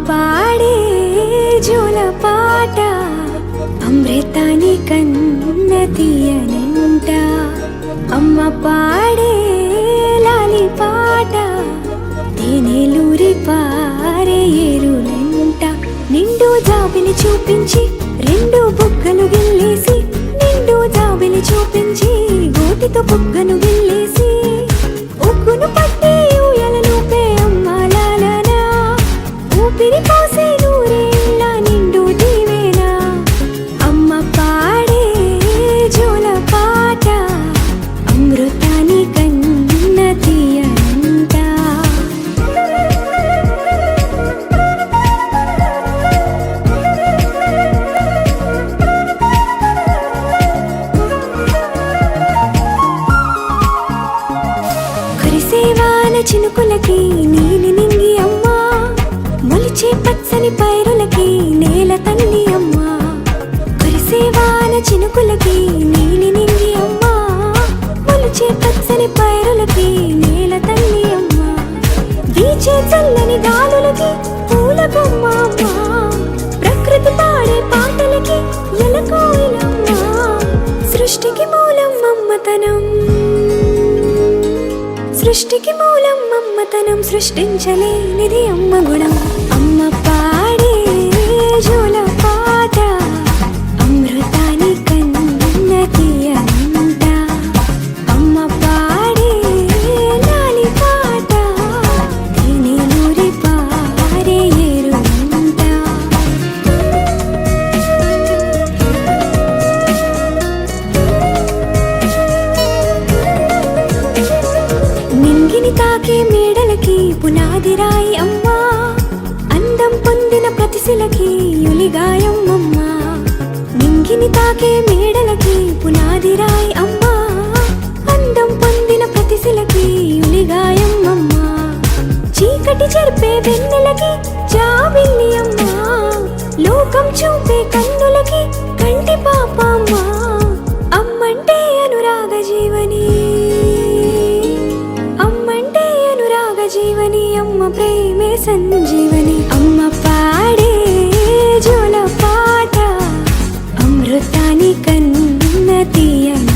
పాడే జోల పాట అమృతాని కన్న తీయనంట. అమ్మ పాడే లాలి పాట తేనెలూరి పారే ఏరులంట. నిండు జాబిలి చూపించి రెండు బుగ్గలు గిల్లేసి, నిండు జాబిలి చూపించి గోటితో బుగ్గను గిల్లేసి, ఉగ్గును పట్టి ఊయలను పే అమ్మాలనా, ఊపిరి పోసే నూరేళ్ళ నిండు దీవేనా. అమ్మ పాడే జోల పాట అమృతాని కన్న తీయనంట. కురిసేవాన చినుకులకి నీలి నింగి అమ్మా, మొలిచే పచ్చని పైరులకి నేల తల్లి అమ్మా. కురిసేవాన చినుకులకి నీలి నింగి అమ్మా, మొలిచే పచ్చని పైరులకి నేల తల్లి అమ్మా. వీచే చల్లని గాలులకి పూల బొమ్మ అమ్మా, ప్రకృతి పాడే పాటలకి ఎలకోయిలమ్మా. సృష్టికి మూలం మమ్మతనం, సృష్టికి మూలం మమ్మతనం, సృష్టించలేనిది అమ్మ గుణం. అమ్మ పాడే జోల పాట అమృతాని కన్న తీయనంట. అమ్మ పాడే లాలి పాట తేనెలూరి పారే ఏరులంట. నింగిని తాకే మేడలకి పునాది రాయి అమ్మా, అందం పొందిన ప్రతిశిలకి యులిగాయం అమ్మా. నింగిని తాకే మేడలకి పునాది రాయి అమ్మా, అందం పొందిన ప్రతిశిలకి యులిగాయం అమ్మా. చీకటి చెరిపే వెన్నెలకి జాబిల్లి అమ్మా, లోకం చూపే కన్నులకి కంటి పాప అమ్మా. అమ్మంటే అనురాగ జీవని, అమ్మంటే అనురాగ జీవని, అమ్మ ప్రేమే సంజీవని. అమ్మ పాడే జోల పాట అమృతాని కన్న తీయనంట.